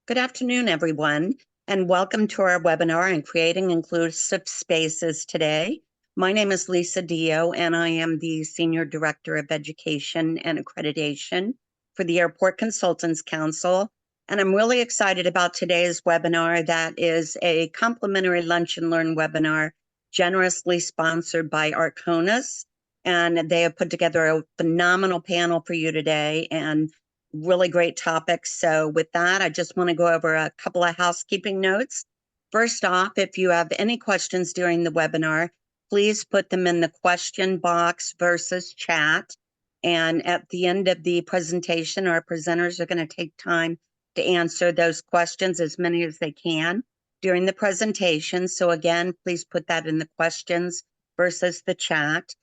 Good afternoon, everyone, and welcome to our webinar on creating inclusive spaces today. My name is Lisa Dio, and I am the Senior Director of Education and Accreditation for the Airport Consultants Council. And I'm really excited about today's webinar that is a complimentary Lunch and Learn webinar generously sponsored by Arconas. And they have put together a phenomenal panel for you today and really great topics. So with that, I just want to go over a couple of housekeeping notes. First off, if you have any questions during the webinar, please put them in the question box versus chat. And at the end of the presentation, our presenters are going to take time to answer those questions, as many as they can during the presentation. So again, please put that in the questions versus the chat.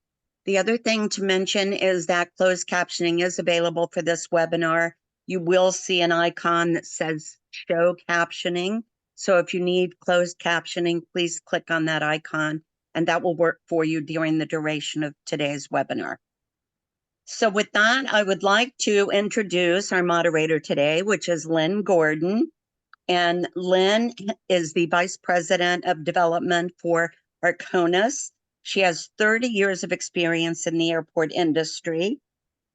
The other thing to mention is that closed captioning is available for this webinar. You will see an icon that says show captioning. So if you need closed captioning, please click on that icon and that will work for you during the duration of today's webinar. So with that, I would like to introduce our moderator today, which is Lynn Gordon. And Lynn is the Vice President of Development for Arconas. She has 30 years of experience in the airport industry.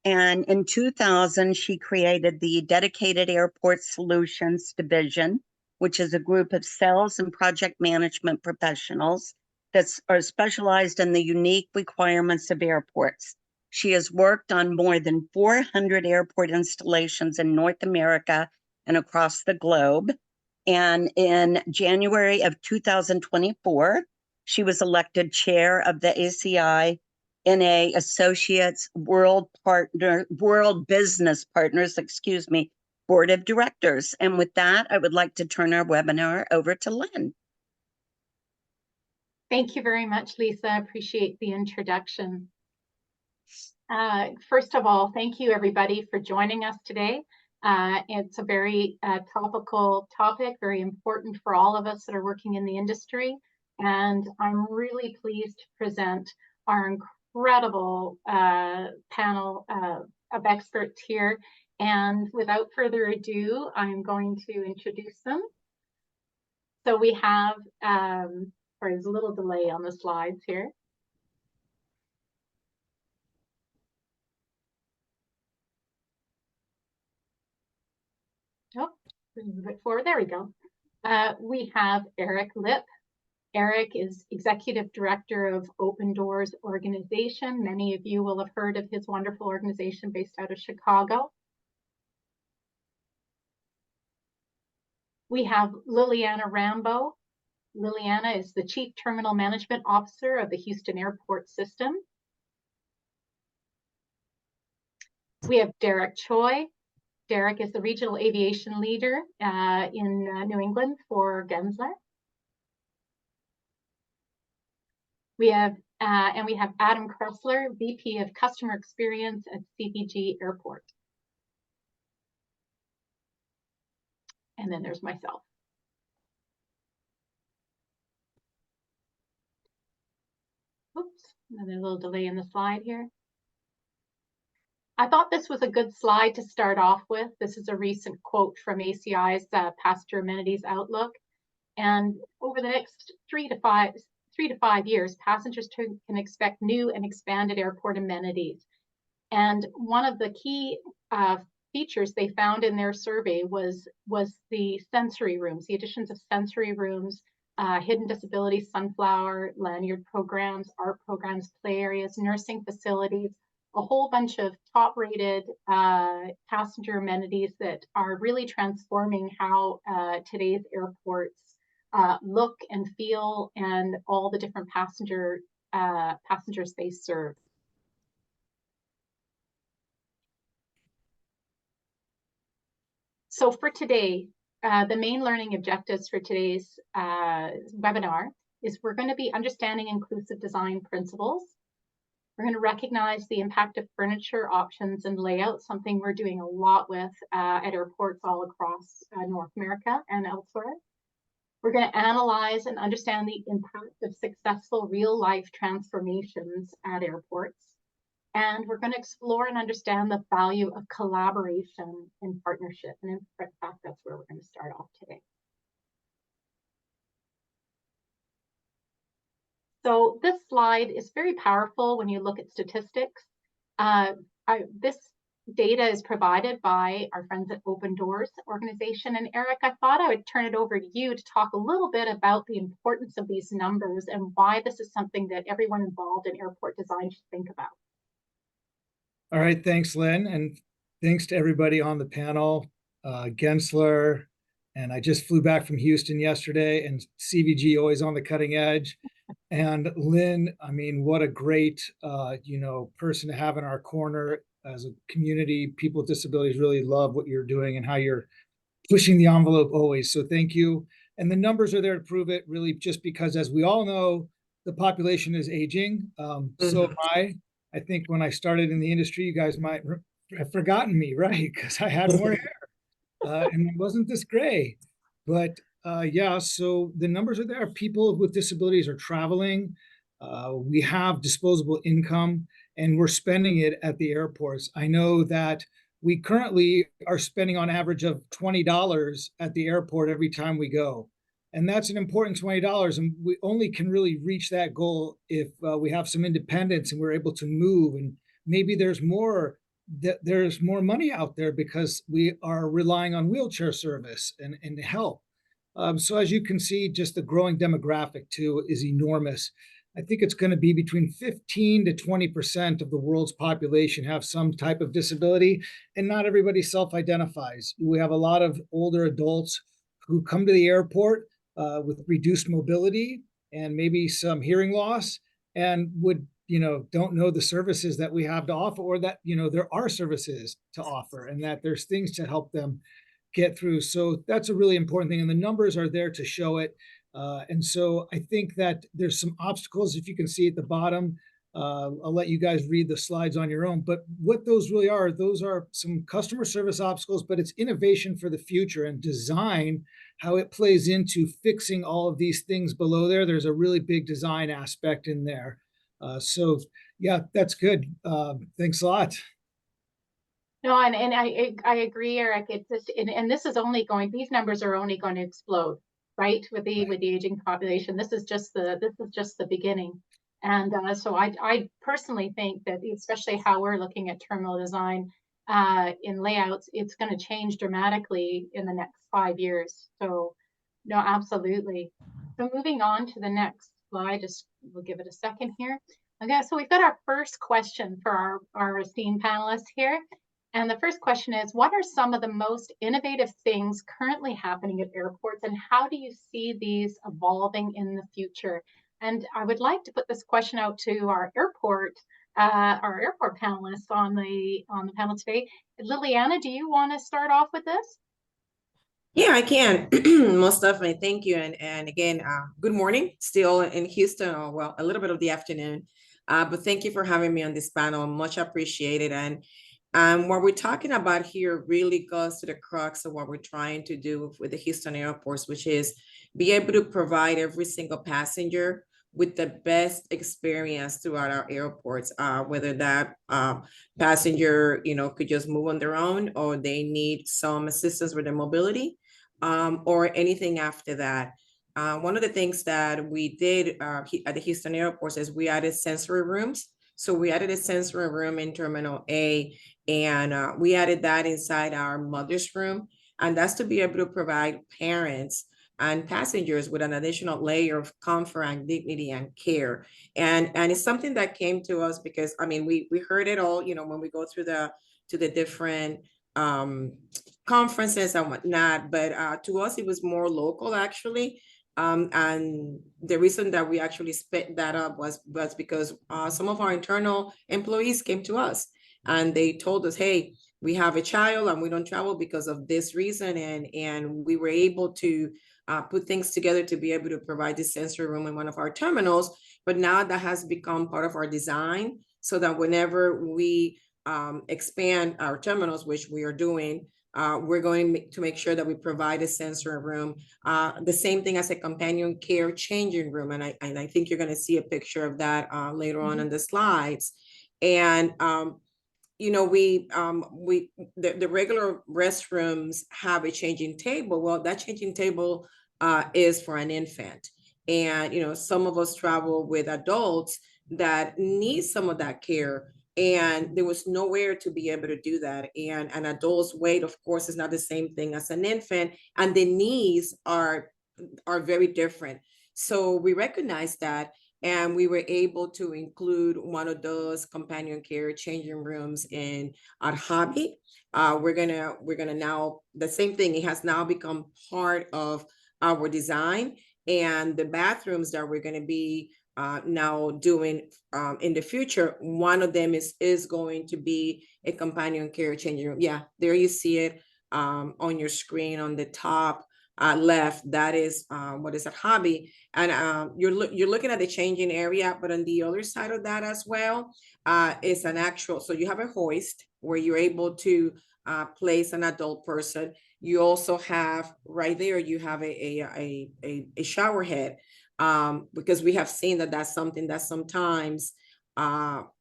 And in 2000, she created the Dedicated Airport Solutions Division, which is a group of sales and project management professionals that are specialized in the unique requirements of airports. She has worked on more than 400 airport installations in North America and across the globe. And in January of 2024, she was elected chair of the ACI NA Associates World Business Partners, Board of Directors. And with that, I would like to turn our webinar over to Lynn. Thank you very much, Lisa. I appreciate the introduction. First of all, thank you everybody for joining us today. It's a very topical topic, very important for all of us that are working in the industry. And I'm really pleased to present our incredible panel of experts here. And without further ado, I'm going to introduce them. So we have, sorry, there's a little delay on the slides here. Oh, move it forward. There we go. We have Derrick Lipp. Derrick is Executive Director of Open Doors Organization. Many of you will have heard of his wonderful organization based out of Chicago. We have Liliana Rambo. Liliana is the Chief Terminal Management Officer of the Houston Airport System. We have Derrick Choi. Derrick is the Regional Aviation Leader in New England for Gensler. We have Adam Kressler, VP of Customer Experience at CBG Airport. And then there's myself. Oops, another little delay in the slide here. I thought this was a good slide to start off with. This is a recent quote from ACI's Passenger Amenities Outlook. And over the next 3 to 5 years, passengers can expect new and expanded airport amenities. And one of the key features they found in their survey was the sensory rooms, the additions of sensory rooms, hidden disability, sunflower, lanyard programs, art programs, play areas, nursing facilities, a whole bunch of top-rated passenger amenities that are really transforming how today's airports look and feel, and all the different passengers they serve. So for today, the main learning objectives for today's webinar is we're going to be understanding inclusive design principles. We're going to recognize the impact of furniture options and layout, something we're doing a lot with at airports all across North America and elsewhere. We're going to analyze and understand the impact of successful real-life transformations at airports. And we're going to explore and understand the value of collaboration and partnership. And in fact, that's where we're going to start off today. So this slide is very powerful when you look at statistics. This data is provided by our friends at Open Doors organization. And Eric, I thought I would turn it over to you to talk a little bit about the importance of these numbers and why this is something that everyone involved in airport design should think about. All right, thanks, Lynn, and thanks to everybody on the panel, Gensler, and I just flew back from Houston yesterday, and CVG always on the cutting edge. And Lynn, I mean, what a great, person to have in our corner as a community. People with disabilities really love what you're doing and how you're pushing the envelope always. So thank you. And the numbers are there to prove it, really, just because, as we all know, the population is aging. So am I. I think when I started in the industry, you guys might have forgotten me, right? Because I had more hair and it wasn't this gray. But yeah, so the numbers are there. People with disabilities are traveling. We have disposable income and we're spending it at the airports. I know that we currently are spending on average of $20 at the airport every time we go. And that's an important $20. And we only can really reach that goal if we have some independence and we're able to move. And maybe there's more money out there because we are relying on wheelchair service and help. So as you can see, just the growing demographic too is enormous. I think it's going to be between 15 to 20% of the world's population have some type of disability, and not everybody self-identifies. We have a lot of older adults who come to the airport with reduced mobility and maybe some hearing loss and don't know the services that we have to offer, or that, there are services to offer and that there's things to help them get through. So that's a really important thing. And the numbers are there to show it. And so I think that there's some obstacles, if you can see at the bottom. I'll let you guys read the slides on your own, but what those really are, those are some customer service obstacles, but it's innovation for the future and design, how it plays into fixing all of these things below there. There's a really big design aspect in there. So yeah, that's good. Thanks a lot. No, and I agree, Eric. It's just, and this is only going, these numbers are only going to explode, right? With the aging population. This is just the beginning. And so I personally think that, especially how we're looking at terminal design in layouts, it's going to change dramatically in the next 5 years. So no, absolutely. So moving on to the next slide, we'll give it a second here. Okay, so we've got our first question for our esteemed panelists here. And the first question is, what are some of the most innovative things currently happening at airports, and how do you see these evolving in the future? And I would like to put this question out to our airport panelists on the panel today. Liliana, do you want to start off with this? Yeah, I can. Most definitely. Thank you. And again, good morning, still in Houston, or well, a little bit of the afternoon. But thank you for having me on this panel. Much appreciated. And what we're talking about here really goes to the crux of what we're trying to do with the Houston airports, which is be able to provide every single passenger with the best experience throughout our airports, whether that passenger, could just move on their own, or they need some assistance with their mobility, or anything after that. One of the things that we did at the Houston airports is we added sensory rooms. So we added a sensory room in Terminal A, and we added that inside our mother's room. And that's to be able to provide parents and passengers with an additional layer of comfort and dignity and care. And it's something that came to us because, I mean, we heard it all, when we go through to the different conferences and whatnot, but to us, it was more local, actually. And the reason that we actually sped that up was because some of our internal employees came to us and they told us, hey, we have a child and we don't travel because of this reason. And we were able to put things together to be able to provide this sensory room in one of our terminals. But now that has become part of our design, so that whenever we expand our terminals, which we are doing, we're going to make sure that we provide a sensory room, the same thing as a companion care changing room. And I think you're going to see a picture of that later on in the slides. And you know, the regular restrooms have a changing table. Well, that changing table is for an infant. And, you know, some of us travel with adults that need some of that care. And there was nowhere to be able to do that. And an adult's weight, of course, is not the same thing as an infant. And the needs are very different. So we recognize that. And we were able to include one of those companion care changing rooms in our hobby. We're gonna now, the same thing, it has now become part of our design, and the bathrooms that we're gonna be now doing in the future, one of them is going to be a companion care changing room. Yeah, there you see it on your screen on the top left. That is what is a hobby. And you're looking at the changing area, but on the other side of that as well is an actual, so you have a hoist where you're able to place an adult person. You also have right there, you have a shower head, because we have seen that that's something that sometimes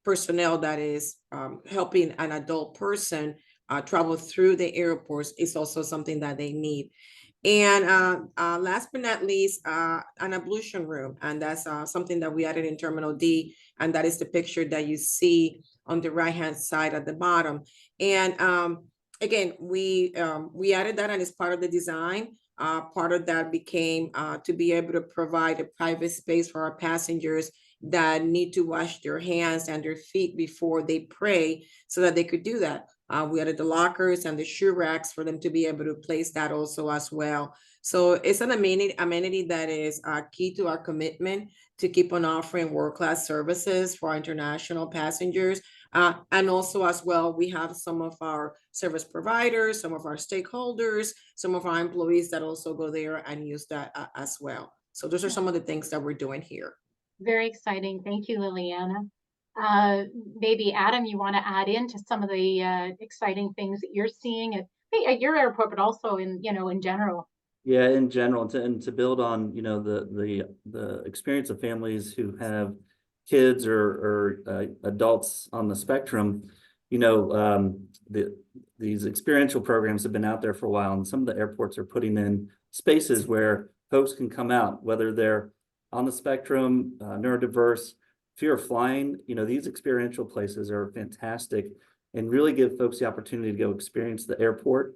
personnel that is helping an adult person travel through the airports is also something that they need. And last but not least, an ablution room. And that's something that we added in Terminal D. And that is the picture that you see on the right-hand side at the bottom. And again, we added that, and it's part of the design. Part of that became to be able to provide a private space for our passengers that need to wash their hands and their feet before they pray, so that they could do that. We added the lockers and the shoe racks for them to be able to place that also as well. So it's an amenity that is key to our commitment to keep on offering world-class services for our international passengers. And also as well, we have some of our service providers, some of our stakeholders, some of our employees that also go there and use that as well. So those are some of the things that we're doing here. Very exciting. Thank you, Liliana. Maybe Adam, you want to add into some of the exciting things that you're seeing at your airport, but also in general. Yeah, in general, and to build on the experience of families who have kids or adults on the spectrum. These experiential programs have been out there for a while, and some of the airports are putting in spaces where folks can come out, whether they're on the spectrum, neurodiverse. If you're flying, these experiential places are fantastic and really give folks the opportunity to go experience the airport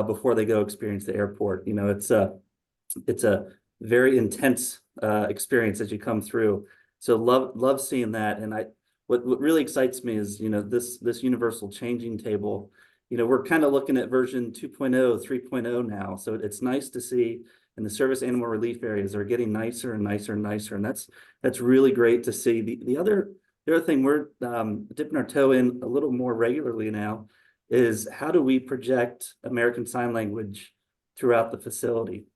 before they go experience the airport. It's a very intense experience as you come through. So love seeing that. And what really excites me is, this universal changing table. We're kind of looking at version 2.0, 3.0 now. So it's nice to see. And the service animal relief areas are getting nicer and nicer and nicer. And that's really great to see. The other thing we're dipping our toe in a little more regularly now is, how do we project American Sign Language throughout the facility?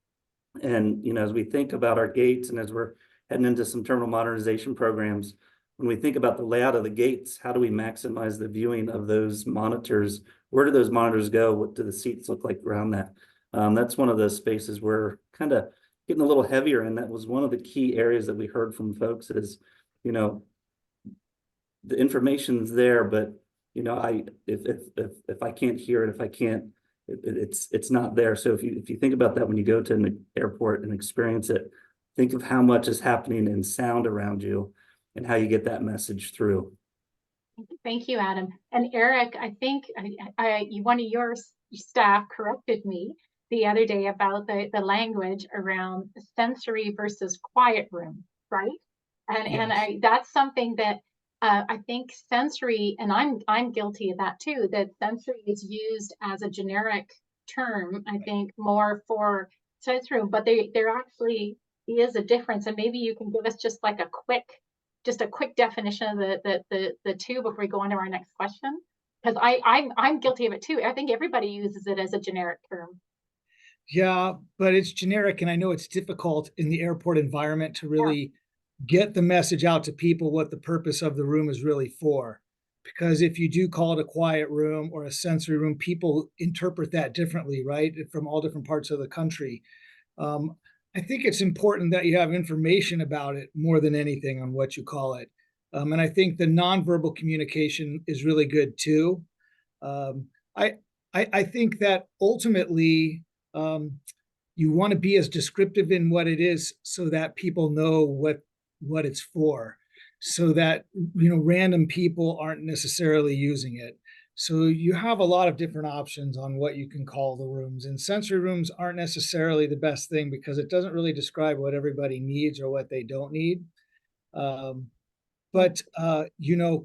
And, as we think about our gates, and as we're heading into some terminal modernization programs, when we think about the layout of the gates, how do we maximize the viewing of those monitors? Where do those monitors go? What do the seats look like around that? That's one of the spaces we're kind of getting a little heavier, and that was one of the key areas that we heard from folks is, the information's there, but if I can't hear it, if I can't, it's not there. So if you think about that when you go to an airport and experience it, think of how much is happening in sound around you and how you get that message through. Thank you, Adam. And Eric, I think one of your staff corrected me the other day about the language around sensory versus quiet room, right? And that's something that I think sensory, and I'm guilty of that too, that sensory is used as a generic term, I think, more for sensory room, but there actually is a difference. And maybe you can give us just like a quick definition of the two before we go on to our next question, because I'm guilty of it too. I think everybody uses it as a generic term. Yeah, but it's generic, and I know it's difficult in the airport environment to really get the message out to people what the purpose of the room is really for. Because if you do call it a quiet room or a sensory room, people interpret that differently, right? From all different parts of the country. I think it's important that you have information about it more than anything on what you call it. And I think the nonverbal communication is really good too. I think that ultimately you want to be as descriptive in what it is so that people know what it's for, so that random people aren't necessarily using it. So you have a lot of different options on what you can call the rooms, and sensory rooms aren't necessarily the best thing because it doesn't really describe what everybody needs or what they don't need. But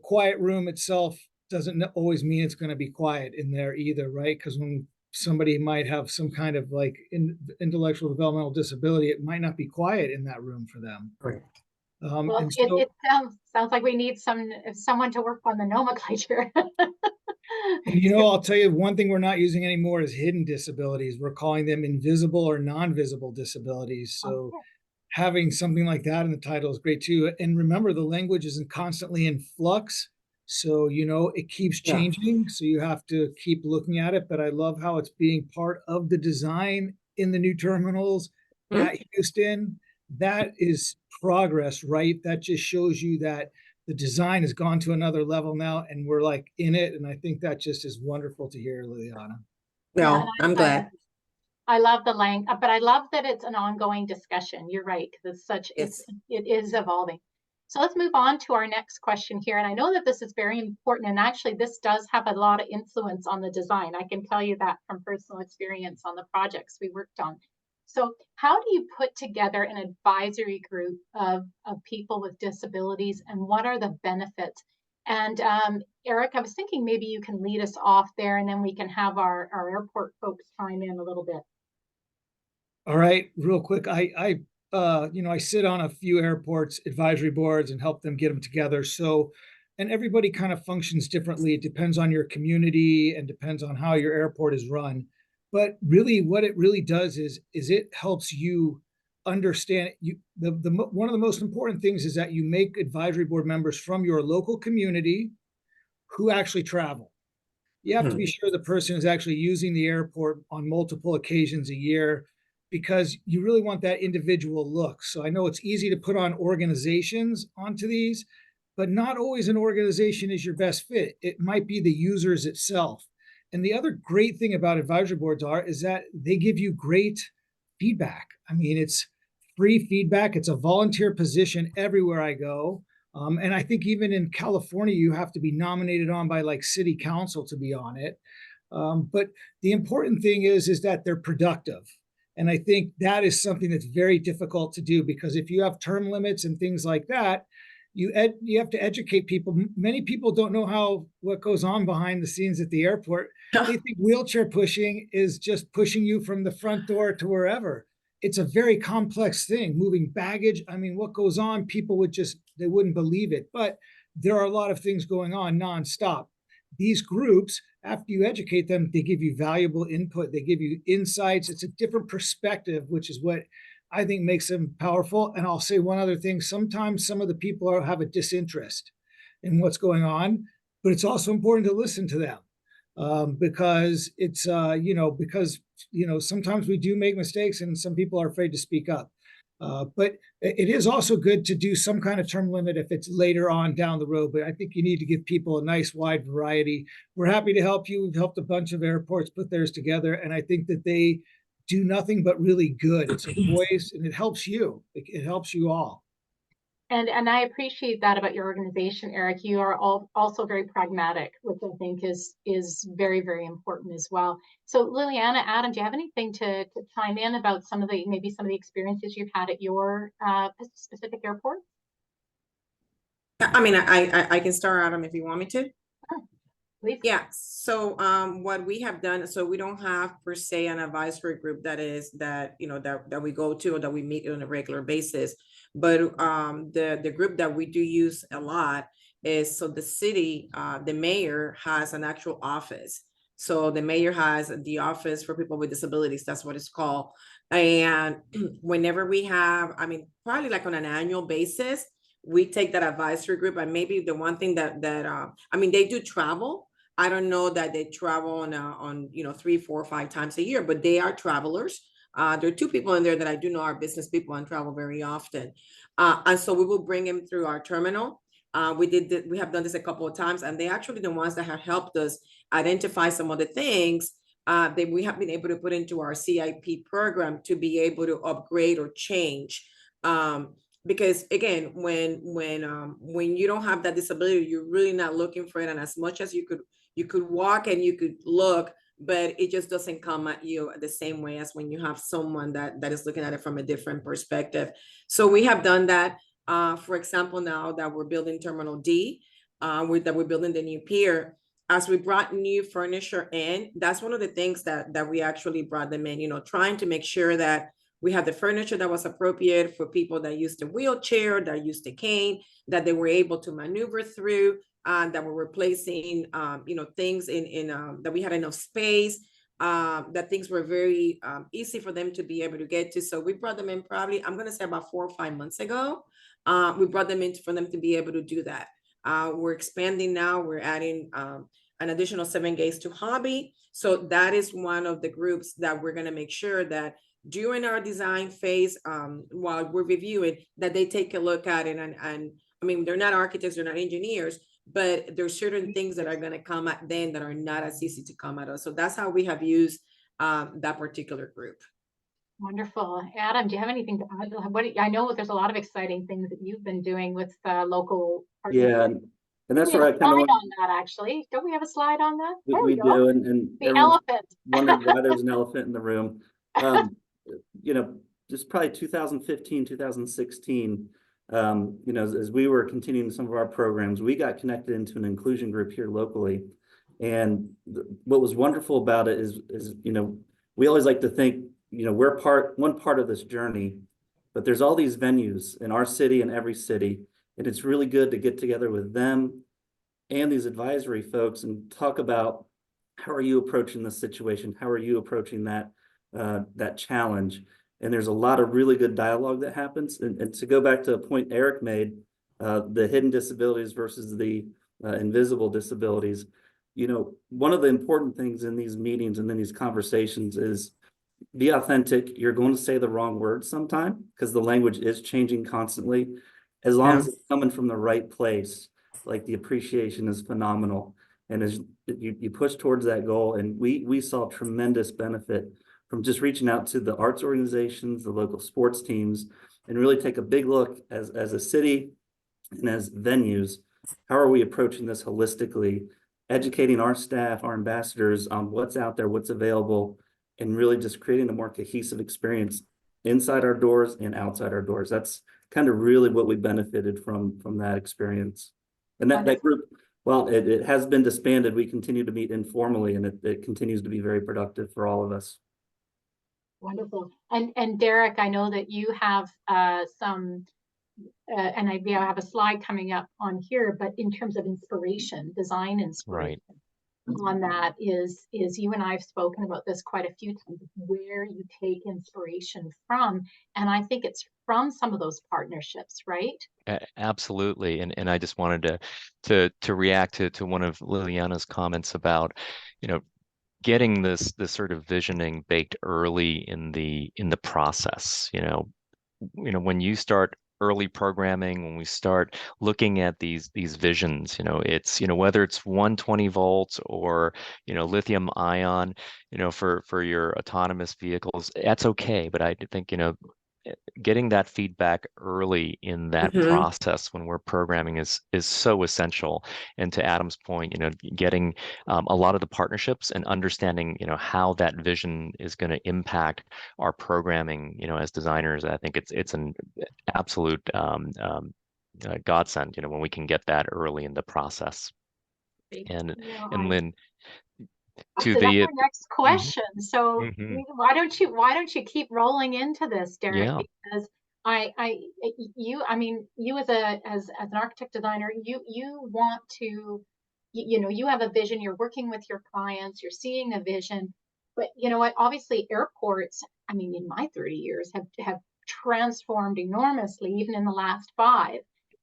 quiet room itself doesn't always mean it's going to be quiet in there either, right? Because when somebody might have some kind of like intellectual developmental disability, it might not be quiet in that room for them. Right. Well, And so, it sounds like we need someone to work on the nomenclature. and I'll tell you one thing we're not using anymore is hidden disabilities. We're calling them invisible or non-visible disabilities. So Okay. having something like that in the title is great too. And remember, the language isn't constantly in flux. So, it keeps changing. So you have to keep looking at it. But I love how it's being part of the design in the new terminals at Houston. That is progress, right? That just shows you that the design has gone to another level now and we're like in it. And I think that just is wonderful to hear, Liliana. Yeah, No, I'm glad. I love the language, but I love that it's an ongoing discussion. You're right, because Yes. it is evolving. So let's move on to our next question here. And I know that this is very important, and actually this does have a lot of influence on the design. I can tell you that from personal experience on the projects we worked on. So how do you put together an advisory group of people with disabilities, and what are the benefits? And Eric, I was thinking maybe you can lead us off there, and then we can have our airport folks chime in a little bit. All right, real quick. I sit on a few airports advisory boards and help them get them together. So, and everybody kind of functions differently. It depends on your community and depends on how your airport is run. But really, what it really does is it helps you understand one of the most important things is that you make advisory board members from your local community who actually travel. You have to be sure the person is actually using the airport on multiple occasions a year, because you really want that individual look. So I know it's easy to put on organizations onto these, but not always an organization is your best fit. It might be the users itself. And the other great thing about advisory boards is that they give you great feedback. I mean, it's free feedback. It's a volunteer position everywhere I go. And I think even in California, you have to be nominated on by like city council to be on it. But the important thing is that they're productive. And I think that is something that's very difficult to do, because if you have term limits and things like that, you have to educate people. Many people don't know what goes on behind the scenes at the airport. They think wheelchair pushing is just pushing you from the front door to wherever. It's a very complex thing, moving baggage. I mean, what goes on, people they wouldn't believe it. But there are a lot of things going on nonstop. These groups, after you educate them, they give you valuable input. They give you insights. It's a different perspective, which is what I think makes them powerful. And I'll say one other thing. Sometimes some of the people have a disinterest in what's going on, but it's also important to listen to them. Because it's, sometimes we do make mistakes and some people are afraid to speak up. But it is also good to do some kind of term limit if it's later on down the road. But I think you need to give people a nice wide variety. We're happy to help you. We've helped a bunch of airports put theirs together. And I think that they do nothing but really good. It's a voice and it helps you. It helps you all. And I appreciate that about your organization, Eric. You are also very pragmatic, which I think is very, very important as well. So Liliana, Adam, do you have anything to chime in about maybe some of the experiences you've had at your specific airport? I mean, I can start, Adam, if you want me to. Please. Yeah, so what we have done, so we don't have per se an advisory group that we go to or that we meet on a regular basis. But the group that we do use a lot is, so the city, the mayor has an actual office. So the mayor has the office for people with disabilities, that's what it's called. And whenever we have, I mean, probably like on an annual basis, we take that advisory group. And maybe the one thing that I mean, they do travel. I don't know that they travel on 3, 4, 5 times a year, but they are travelers. There are 2 people in there that I do know are business people and travel very often. And so we will bring them through our terminal. We have done this a couple of times, and they actually the ones that have helped us identify some of the things that we have been able to put into our CIP program to be able to upgrade or change. Because again, when you don't have that disability, you're really not looking for it, and as much as you could walk and you could look, but it just doesn't come at you the same way as when you have someone that is looking at it from a different perspective. So we have done that. For example, now that we're building Terminal D, that we're building the new pier, as we brought new furniture in, that's one of the things that we actually brought them in, trying to make sure that we had the furniture that was appropriate for people that used a wheelchair, that used a cane, that they were able to maneuver through, that were replacing, things that we had enough space, that things were very easy for them to be able to get to. So we brought them in probably, I'm going to say about 4 or 5 months ago. We brought them in for them to be able to do that. We're expanding now. We're adding an additional 7 gates to hobby. So that is one of the groups that we're going to make sure that during our design phase, while we're reviewing, that they take a look at it. And I mean, they're not architects, they're not engineers, but there's certain things that are going to come at them that are not as easy to come at us. So that's how we have used that particular group. Wonderful. Adam, do you have anything to add? I know there's a lot of exciting things that you've been doing with local partners. Yeah, and that's where I kind of want on that, actually. Don't we have a slide on that? we do, and the elephant. Wondered why there's an elephant in the room. Just probably 2015, 2016, as we were continuing some of our programs, we got connected into an inclusion group here locally. And what was wonderful about it is, we always like to think, we're one part of this journey, but there's all these venues in our city and every city. And it's really good to get together with them and these advisory folks and talk about how are you approaching this situation? How are you approaching that challenge? And there's a lot of really good dialogue that happens. And to go back to a point Eric made, the hidden disabilities versus the invisible disabilities, one of the important things in these meetings and in these conversations is be authentic. You're going to say the wrong words sometime because the language is changing constantly. As long as it's coming from the right place, like the appreciation is phenomenal. And as you push towards that goal, and we saw tremendous benefit from just reaching out to the arts organizations, the local sports teams, and really take a big look as a city and as venues, how are we approaching this holistically, educating our staff, our ambassadors on what's out there, what's available, and really just creating a more cohesive experience inside our doors and outside our doors. That's kind of really what we benefited from that experience. And that group, while it has been disbanded, we continue to meet informally, and it continues to be very productive for all of us. Wonderful. And Derrick, I know that you have some, and I have a slide coming up on here, but in terms of inspiration, design inspiration. Right. On that is you and I have spoken about this quite a few times, where you take inspiration from. And I think it's from some of those partnerships, right? Absolutely. And I just wanted to react to one of Liliana's comments about, getting this sort of visioning baked early in the process. When you start early programming, when we start looking at these visions, it's, whether it's 120 volts or, lithium ion, for your autonomous vehicles, that's okay. But I think, getting that feedback early in that process when we're programming is so essential. And to Adam's point, getting a lot of the partnerships and understanding, how that vision is going to impact our programming, as designers, I think it's an absolute godsend, when we can get that early in the process. And Lynn, so that's our next question. So why don't you keep rolling into this, Derrick? Yeah. Because you as an architect designer, you want to, you have a vision, you're working with your clients, you're seeing a vision, but you know what, obviously airports, in my 30 years have transformed enormously, even in the last 5,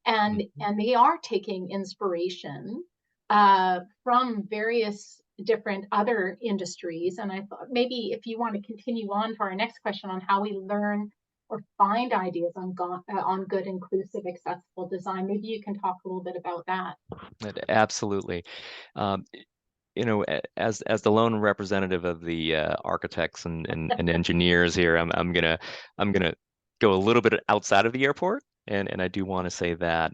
and they are taking inspiration from various different other industries. And I thought maybe if you want to continue on to our next question on how we learn find ideas on good, inclusive, accessible design. Maybe you can talk a little bit about that. Absolutely. You know, as the lone representative of the architects and engineers here, I'm gonna go a little bit outside of the airport, and I do want to say that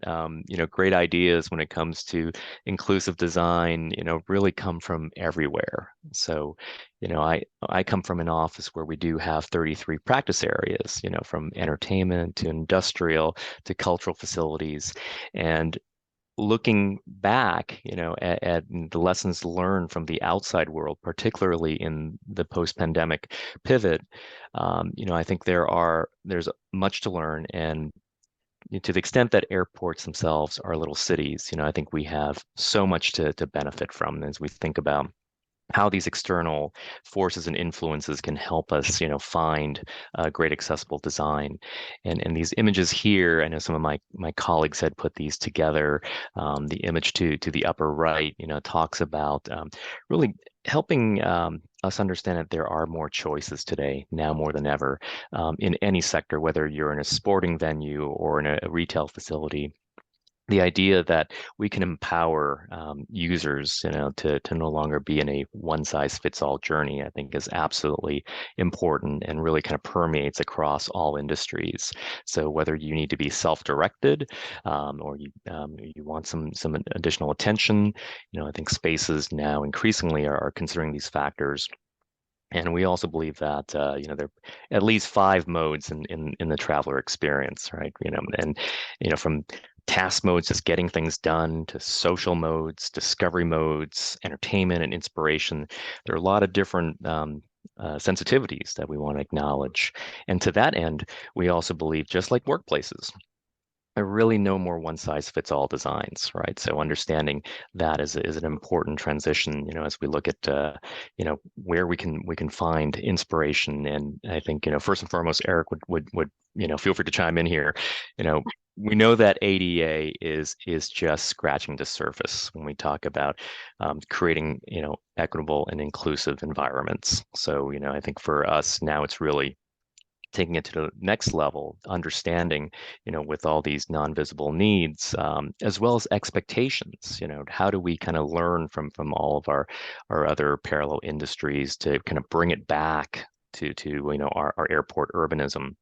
you know, great ideas when it comes to inclusive design, you know, really come from everywhere. So, you know, I come from an office where we do have 33 practice areas, you know, from entertainment to industrial to cultural facilities, and looking back, you know, at the lessons learned from the outside world, particularly in the post-pandemic pivot, you know, I think there's much to learn. And to the extent that airports themselves are little cities, you know, I think we have so much to benefit from as we think about how these external forces and influences can help us, you know, find great accessible design. And these images here, I know some of my colleagues had put these together. The image to the upper right, you know, talks about really helping us understand that there are more choices today, now more than ever, in any sector, whether you're in a sporting venue or in a retail facility. The idea that we can empower users, you know, to no longer be in a one-size-fits-all journey, I think is absolutely important and really kind of permeates across all industries. So whether you need to be self-directed or you want some additional attention, you know, I think spaces now increasingly are considering these factors. And we also believe that you know, there are at least 5 modes in the traveler experience, right? You know, and you know, from task modes, just getting things done, to social modes, discovery modes, entertainment and inspiration. There are a lot of different sensitivities that we want to acknowledge. And to that end, we also believe, just like workplaces, there are really no more one-size-fits-all designs, right? So understanding that is an important transition, you know, as we look at you know, where we can find inspiration. And I think, you know, first and foremost, Eric would you know, feel free to chime in here. You know, we know that ADA is just scratching the surface when we talk about creating, you know, equitable and inclusive environments. So, you know, I think for us now, it's really taking it to the next level, understanding, you know, with all these non-visible needs, as well as expectations, you know, how do we kind of learn from all of our other parallel industries to kind of bring it back to you know, our airport urbanism.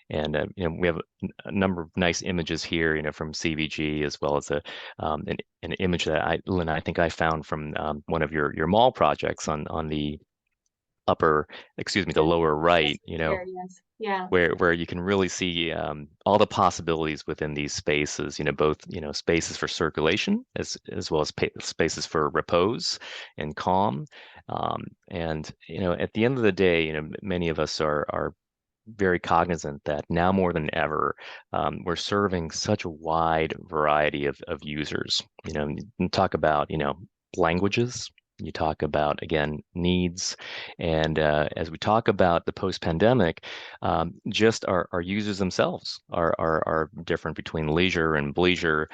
And you know, we have a number of nice images here, you know, from CVG, as well as an image that Lynn, I think I found from one of your mall projects on the upper, excuse me, the lower right, you know, Areas. Yeah. where you can really see all the possibilities within these spaces, you know, both, you know, spaces for circulation as well as spaces for repose and calm. And, you know, at the end of the day, you know, many of us are very cognizant that now more than ever, we're serving such a wide variety of users. You know, you talk about, you know, languages, you talk about, again, needs. And as we talk about the post-pandemic, just our users themselves are different between leisure and bleisure.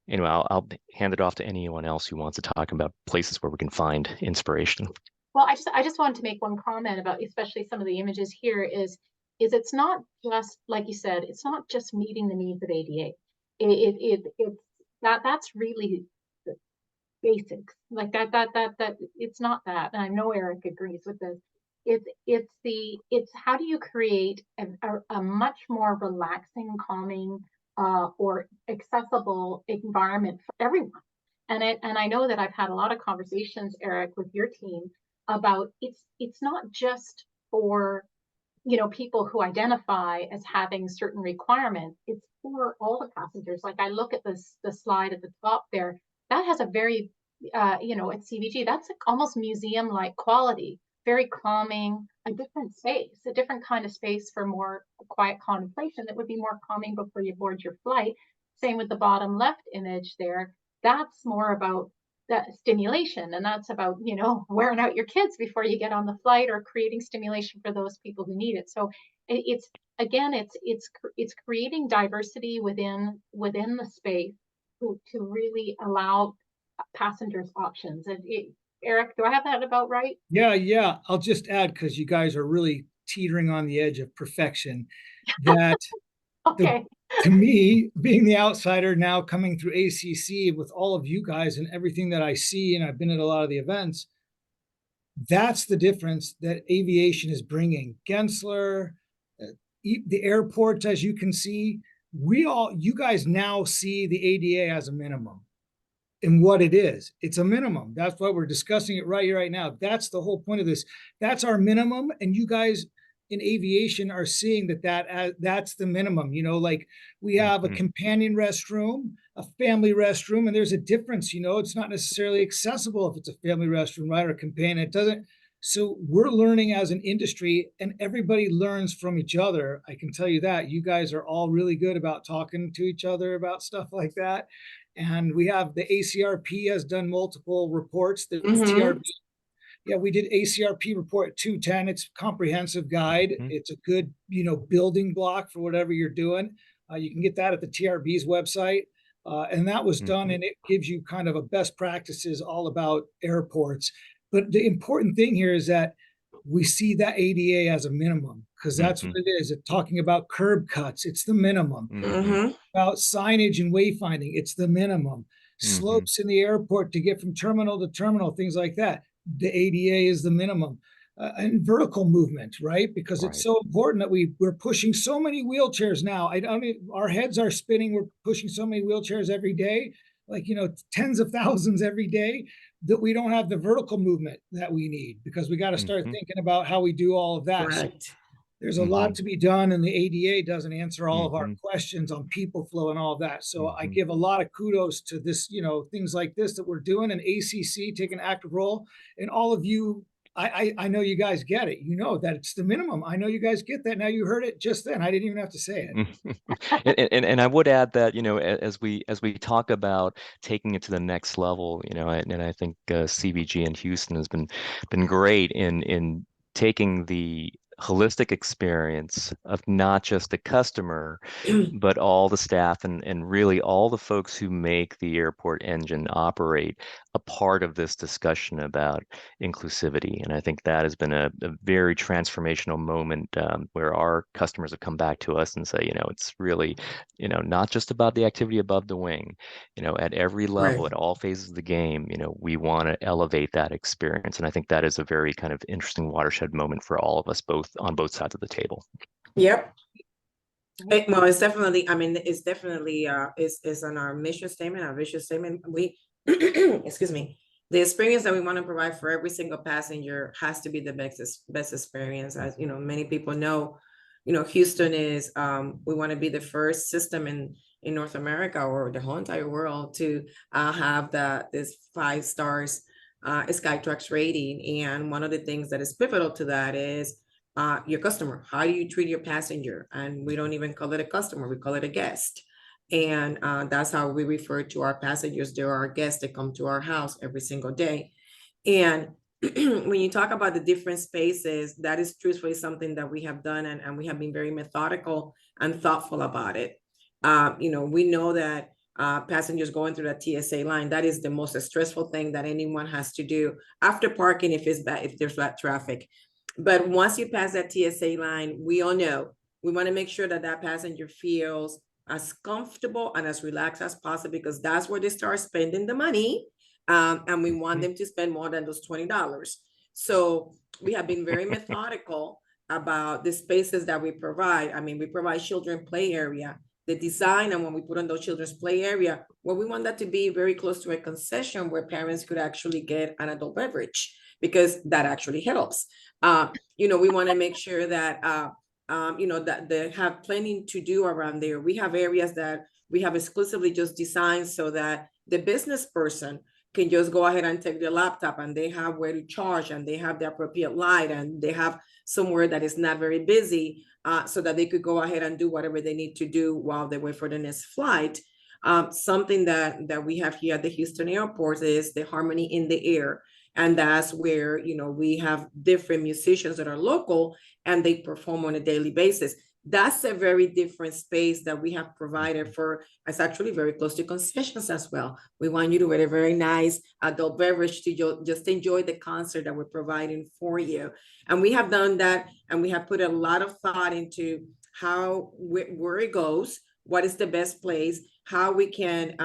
Anyway, I'll hand it off to anyone else who wants to talk about places where we can find inspiration. Well, I just wanted to make one comment about especially some of the images here is it's not just, like you said, it's not just meeting the needs of ADA. It's that's really the basics. Like that it's not that. And I know Eric agrees with this. It's how do you create a much more relaxing, calming, or accessible environment for everyone. And I know that I've had a lot of conversations, Eric, with your team about it's not just for, you know, people who identify as having certain requirements. It's for all the passengers. Like I look at the slide at the top there, that has a very you know, at CVG, that's like almost museum-like quality, very calming, a different space, a different kind of space for more quiet contemplation that would be more calming before you board your flight. Same with the bottom left image there. That's more about that stimulation, and that's about, you know, wearing out your kids before you get on the flight, or creating stimulation for those people who need it. So it's again, it's creating diversity within the space to really allow passengers options. And Eric, do I have that about right? Yeah. I'll just add, because you guys are really teetering on the edge of perfection. That Okay. to me, being the outsider now coming through ACC with all of you guys and everything that I see, and I've been at a lot of the events, that's the difference that aviation is bringing. Gensler, the airports, as you can see, you guys now see the ADA as a minimum. And what it is, it's a minimum. That's why we're discussing it right now. That's the whole point of this. That's our minimum, and you guys in aviation are seeing that's the minimum. You know, like we have a companion restroom, a family restroom, and there's a difference. You know, it's not necessarily accessible if it's a family restroom, right, or a companion. It doesn't. So we're learning as an industry, and everybody learns from each other. I can tell you that. You guys are all really good about talking to each other about stuff like that. And we have the ACRP has done multiple reports. The TRB, yeah, we did ACRP report 210. It's a comprehensive guide. It's a good, building block for whatever you're doing. You can get that at the TRB's website. And that was done, and it gives you kind of a best practices all about airports. But the important thing here is that we see that ADA as a minimum, because that's what it is. It's talking about curb cuts. It's the minimum. About signage and wayfinding. It's the minimum. Slopes in the airport to get from terminal to terminal, things like that. The ADA is the minimum. And vertical movement, right? Because it's so important that we're pushing so many wheelchairs now. Our heads are spinning. We're pushing so many wheelchairs every day, like, tens of thousands every day, that we don't have the vertical movement that we need, because we got to start thinking about how we do all of that. Correct. So there's a lot to be done, and the ADA doesn't answer all of our questions on people flow and all of that. So I give a lot of kudos to this, things like this that we're doing, and ACC taking an active role, and all of you. I know you guys get it. You know that it's the minimum. I know you guys get that. Now you heard it just then. I didn't even have to say it. And I would add that, as we talk about taking it to the next level, and I think CVG in Houston has been great in taking the holistic experience of not just the customer, but all the staff and really all the folks who make the airport engine operate a part of this discussion about inclusivity. And I think that has been a very transformational moment where our customers have come back to us and say, it's really, not just about the activity above the wing, at every level, at all phases of the game, we want to elevate that experience. And I think that is a very kind of interesting watershed moment for all of us, both on both sides of the table. Yep. Well, it's definitely, it's definitely is on our mission statement, our vision statement. We, excuse me, the experience that we want to provide for every single passenger has to be the best experience. As many people know, Houston is, we want to be the first system in North America or the whole entire world to have this 5 stars Skytrax rating. And one of the things that is pivotal to that is your customer. How do you treat your passenger? And we don't even call it a customer, we call it a guest. And that's how we refer to our passengers. They're our guests that come to our house every single day. And when you talk about the different spaces, that is truthfully something that we have done, and we have been very methodical and thoughtful about it. We know that passengers going through that TSA line, that is the most stressful thing that anyone has to do after parking if there's bad traffic. But once you pass that TSA line, we all know we want to make sure that passenger feels as comfortable and as relaxed as possible, because that's where they start spending the money. And we want them to spend more than those $20. So we have been very methodical about the spaces that we provide. We provide children play area, the design, and when we put on those children's play area, well, we want that to be very close to a concession where parents could actually get an adult beverage, because that actually helps. We want to make sure that, that they have plenty to do around there. We have areas that we have exclusively just designed so that the business person can just go ahead and take their laptop, and they have where to charge, and they have the appropriate light, and they have somewhere that is not very busy, so that they could go ahead and do whatever they need to do while they wait for the next flight. Something that we have here at the Houston airport is the Harmony in the Air. And that's where, we have different musicians that are local, and they perform on a daily basis. That's a very different space that we have provided for. It's actually very close to concessions as well. We want you to get a very nice adult beverage to just enjoy the concert that we're providing for you. And we have done that, and we have put a lot of thought into how, where it goes, what is the best place, how we can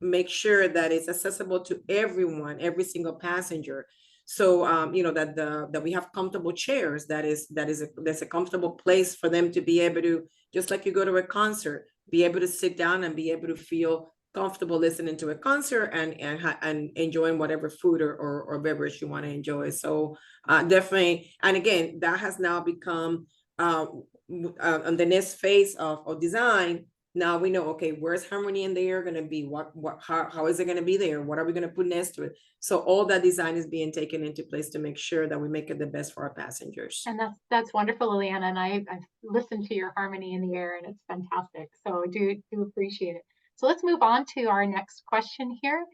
make sure that it's accessible to everyone, every single passenger. So, you know, that we have comfortable chairs, that's a comfortable place for them to be able to, just like you go to a concert, be able to sit down and be able to feel comfortable listening to a concert and enjoying whatever food or beverage you want to enjoy. So definitely, and again, that has now become on the next phase of design. Now we know, okay, where's harmony in there going to be? How is it going to be there? What are we going to put next to it? So all that design is being taken into place to make sure that we make it the best for our passengers. And that's wonderful, Liliana. And I've listened to your harmony in the air, and it's fantastic. So I do appreciate it. So let's move on to our next question here.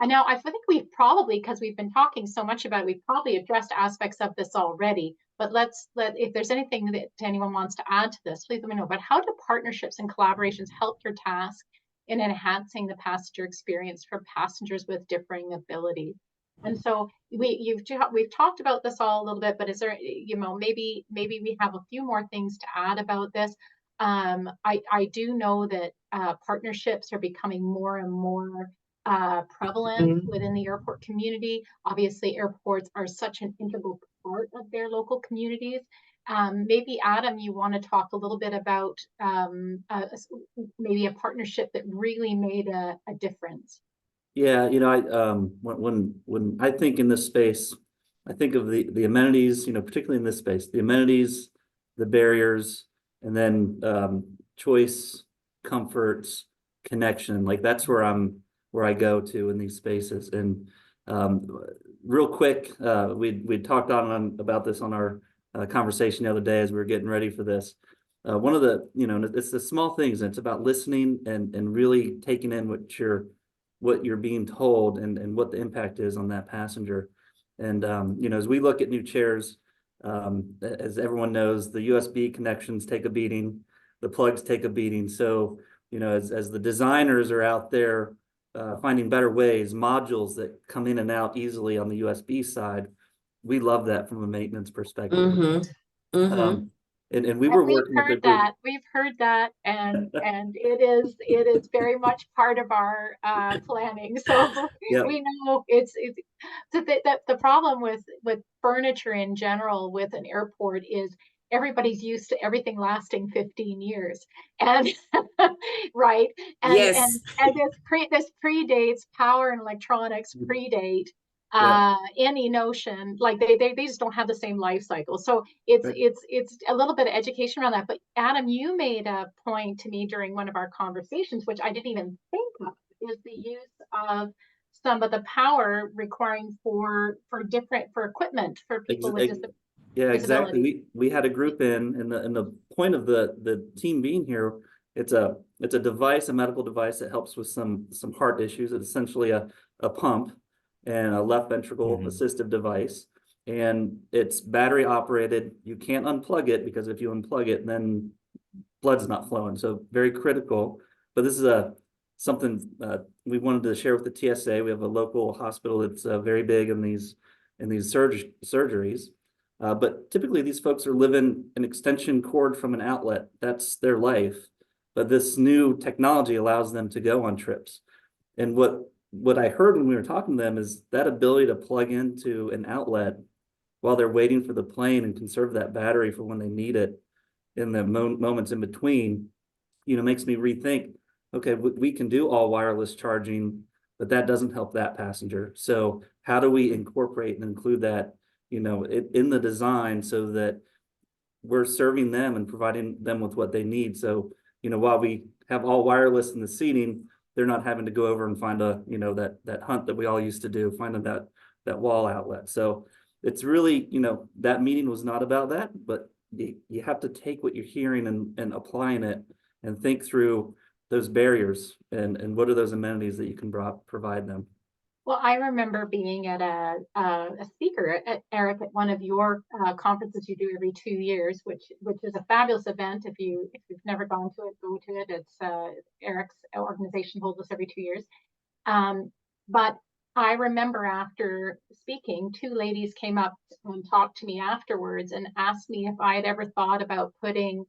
And now I think we've probably, because we've been talking so much about it, we've probably addressed aspects of this already. But if there's anything that anyone wants to add to this, please let me know. But how do partnerships and collaborations help your task in enhancing the passenger experience for passengers with differing abilities? And so we've talked about this all a little bit, but is there, you know, maybe we have a few more things to add about this. I do know that partnerships are becoming more and more prevalent within the airport community. Obviously, airports are such an integral part of their local communities. Maybe Adam, you want to talk a little bit about maybe a partnership that really made a difference. Yeah, you know, when I think in this space, I think of the amenities, you know, particularly in this space, the amenities, the barriers, and then choice, comforts, connection. Like that's where I go to in these spaces. And real quick, we talked on about this on our conversation the other day as we were getting ready for this. One of the, you know, it's the small things, and it's about listening and really taking in what you're being told and what the impact is on that passenger. And you know, as we look at new chairs, as everyone knows, the USB connections take a beating, the plugs take a beating. So, you know, as the designers are out there finding better ways, modules that come in and out easily on the USB side, we love that from a maintenance perspective. And we were working with the group. We've heard that, and it is very much part of our planning. So Yep. we know it's the problem with furniture in general with an airport is everybody's used to everything lasting 15 years, and right, and yes. and this predates power and electronics predate any notion, like they just don't have the same life cycle. So it's a little bit of education around that. But Adam, you made a point to me during one of our conversations, which I didn't even think of, is the use of some of the power requiring for equipment for people with disabilities. Yeah, exactly. We had a group and the point of the team being here, it's a device, a medical device that helps with some heart issues. It's essentially a pump and a left ventricle assistive device, and it's battery operated. You can't unplug it, because if you unplug it, then blood's not flowing. So very critical. But this is something we wanted to share with the TSA. We have a local hospital that's very big in these surgeries. But typically these folks are living an extension cord from an outlet. That's their life. But this new technology allows them to go on trips. And what I heard when we were talking to them is that ability to plug into an outlet while they're waiting for the plane and conserve that battery for when they need it in the moments in between, you know, makes me rethink, okay, we can do all wireless charging, but that doesn't help that passenger. So how do we incorporate and include that, you know, in the design so that we're serving them and providing them with what they need? So, you know, while we have all wireless in the seating, they're not having to go over and find that hunt that we all used to do, finding that wall outlet. So it's really, you know, that meeting was not about that, but you have to take what you're hearing and applying it and think through those barriers and what are those amenities that you can provide them. Well, I remember being at a speaker at Eric at one of your conferences you do every 2 years, which is a fabulous event. If you've never gone to it, go to it. It's Eric's organization holds this every 2 years. But I remember after speaking, two ladies came up and talked to me afterwards and asked me if I had ever thought about putting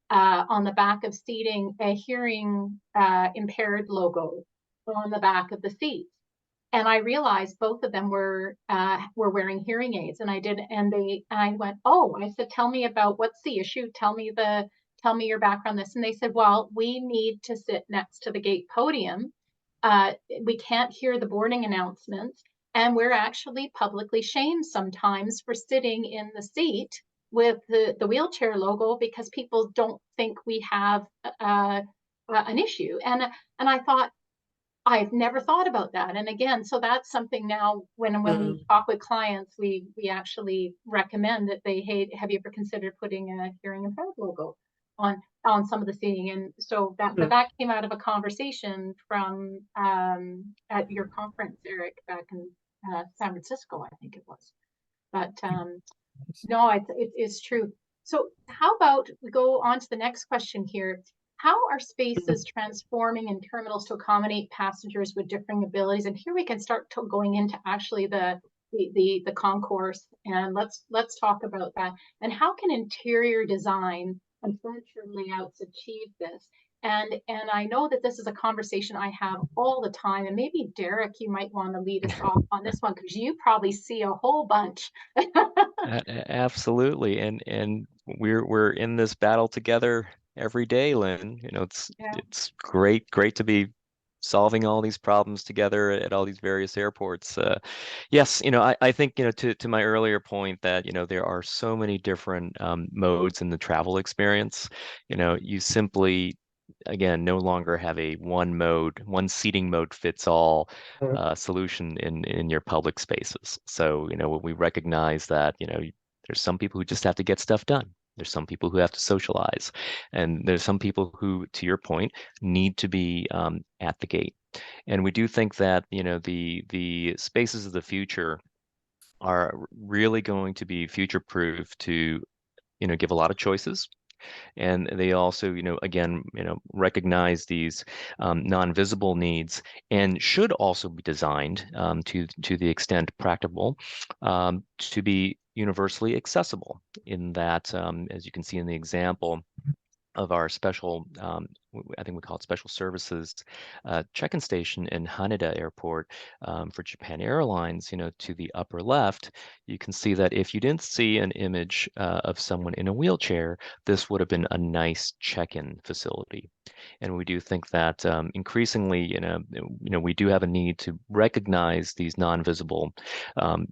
on the back of seating a hearing impaired logo on the back of the seats. And I realized both of them were wearing hearing aids, and I went, oh, I said, tell me about what's the issue. Tell me your background this. And they said, well, we need to sit next to the gate podium. We can't hear the boarding announcements, and we're actually publicly shamed sometimes for sitting in the seat with the wheelchair logo because people don't think we have an issue. And I thought, I've never thought about that. And again, so that's something now when we talk with clients, we actually recommend that they, hey, have you ever considered putting a hearing impaired logo on some of the seating? And so that, but that came out of a conversation from at your conference, Eric, back in San Francisco, I think it was. But no, it's true. So how about we go on to the next question here? How are spaces transforming in terminals to accommodate passengers with differing abilities? And here we can start going into actually the concourse, and let's talk about that. And how can interior design and furniture layouts achieve this? And I know that this is a conversation I have all the time, and maybe Derrick, you might want to lead us off on this one because you probably see a whole bunch. Absolutely, and we're in this battle together every day, Lynn. You know, it's great to be solving all these problems together at all these various airports. Yes, you know, I think, you know, to my earlier point that, you know, there are so many different modes in the travel experience. You know, you simply, again, no longer have a one seating mode fits all solution in your public spaces. So, you know, we recognize that, you know, there's some people who just have to get stuff done. There's some people who have to socialize, and there's some people who, to your point, need to be at the gate. And we do think that, you know, the spaces of the future are really going to be future-proof to, you know, give a lot of choices. And they also, you know, again, you know, recognize these non-visible needs and should also be designed to the extent practicable to be universally accessible in that, as you can see in the example of our special, I think we call it special services check-in station in Haneda Airport for Japan Airlines, you know, to the upper left, you can see that if you didn't see an image of someone in a wheelchair, this would have been a nice check-in facility. And we do think that increasingly, you know, we do have a need to recognize these non-visible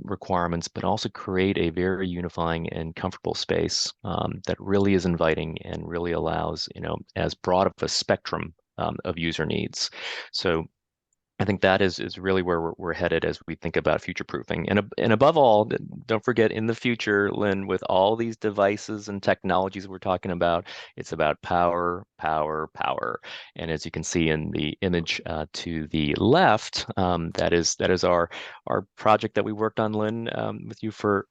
requirements, but also create a very unifying and comfortable space that really is inviting and really allows, you know, as broad of a spectrum of user needs. So I think that is really where we're headed as we think about future proofing. And above all, don't forget, in the future, Lynn, with all these devices and technologies we're talking about, it's about power, power, power. And as you can see in the image to the left, that is our project that we worked on, Lynn, with you for,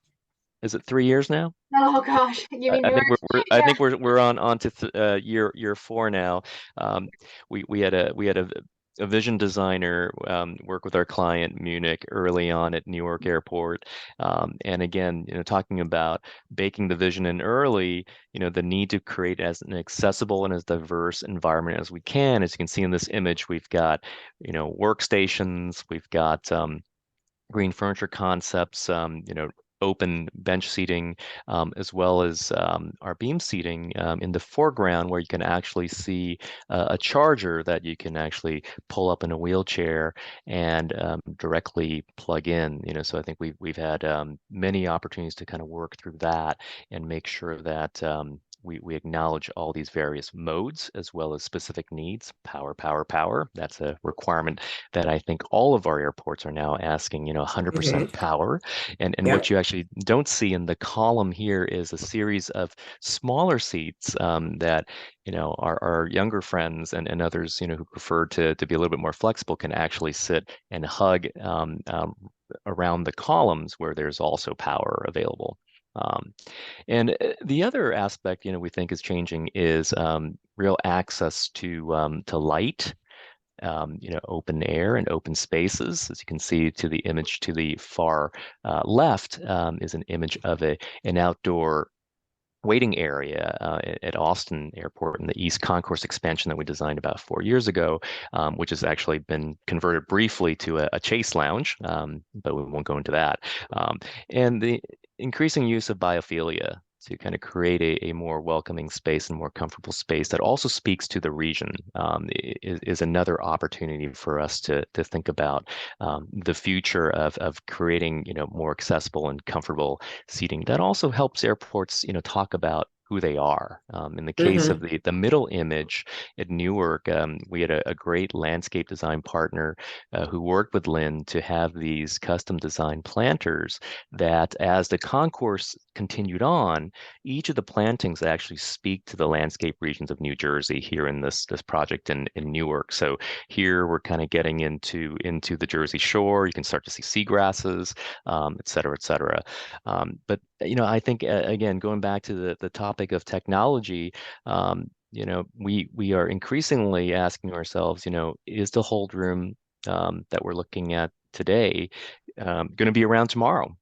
is it 3 years now? Oh gosh, you mean I think we're on to year 4 now. We had a vision designer work with our client Munich early on at New York Airport, and again, you know, talking about baking the vision in early, you know, the need to create as an accessible and as diverse environment as we can. As you can see in this image, we've got, you know, workstations, we've got green furniture concepts, you know, open bench seating, as well as our beam seating in the foreground, where you can actually see a charger that you can actually pull up in a wheelchair and directly plug in. You know, so I think we've had many opportunities to kind of work through that and make sure that we acknowledge all these various modes as well as specific needs. Power, power, power. That's a requirement that I think all of our airports are now asking, 100% power. And Yeah. what you actually don't see in the column here is a series of smaller seats that our younger friends and others, who prefer to be a little bit more flexible can actually sit and hug around the columns where there's also power available. And the other aspect, we think is changing is real access to light, open air and open spaces. As you can see to the image to the far left is an image of an outdoor waiting area at Austin Airport in the East Concourse expansion that we designed about 4 years ago, which has actually been converted briefly to a chase lounge, but we won't go into that. And the increasing use of biophilia to kind of create a more welcoming space and more comfortable space that also speaks to the region is another opportunity for us to think about the future of creating more accessible and comfortable seating that also helps airports talk about who they are. In the case of the middle image at Newark, we had a great landscape design partner who worked with Lynn to have these custom designed planters that as the concourse continued on, each of the plantings actually speak to the landscape regions of New Jersey here in this project in Newark. So here we're kind of getting into the Jersey Shore. You can start to see seagrasses, et cetera, et cetera. But I think again, going back to the topic of technology, we are increasingly asking ourselves, is the hold room that we're looking at today going to be around tomorrow?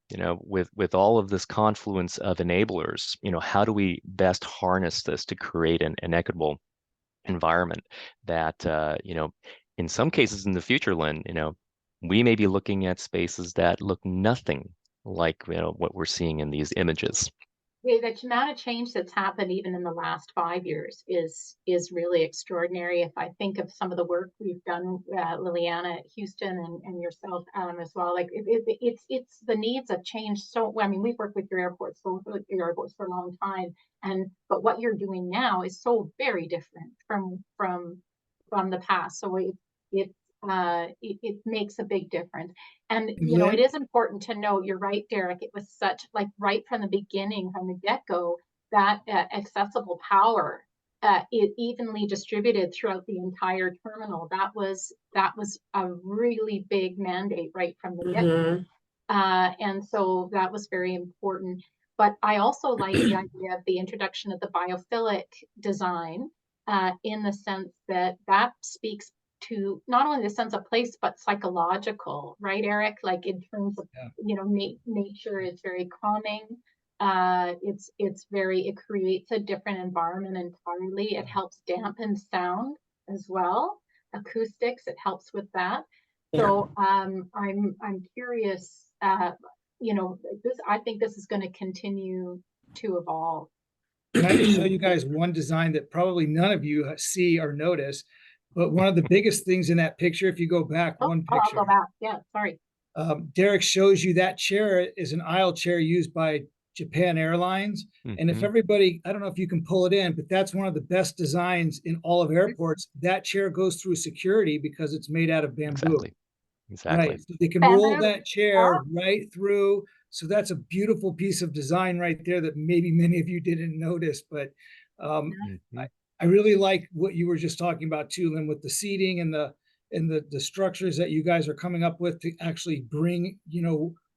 With all of this confluence of enablers, how do we best harness this to create an equitable environment that in some cases in the future, Lynn, we may be looking at spaces that look nothing like what we're seeing in these images. The amount of change that's happened even in the last 5 years is really extraordinary. If I think of some of the work we've done, Liliana at Houston and yourself, Adam, as well, like it's the needs have changed. So, I mean, we've worked with your airports, both your airports for a long time, but what you're doing now is so very different from the past. So it makes a big difference. And, it is important to note, you're right, Derrick, it was such like right from the beginning, from the get-go, that accessible power, it evenly distributed throughout the entire terminal. That was a really big mandate right from the get-go. And so that was very important. But I also like the idea of the introduction of the biophilic design in the sense that speaks to not only the sense of place, but psychological, right, Eric? Like in terms of, nature is very calming. It creates a different environment entirely. It helps dampen sound as well. Acoustics, it helps with that. So I'm curious, I think this is going to continue to evolve. Can I just show you guys one design that probably none of you see or notice? But one of the biggest things in that picture, if you go back one picture, I'll go back. Yeah, sorry. Derrick shows you that chair is an aisle chair used by Japan Airlines. And if everybody, I don't know if you can pull it in, but that's one of the best designs in all of airports. That chair goes through security because it's made out of bamboo. Exactly. Right. So they can roll that chair right through. So that's a beautiful piece of design right there that maybe many of you didn't notice, but I really like what you were just talking about too, Lynn, with the seating and the structures that you guys are coming up with to actually bring,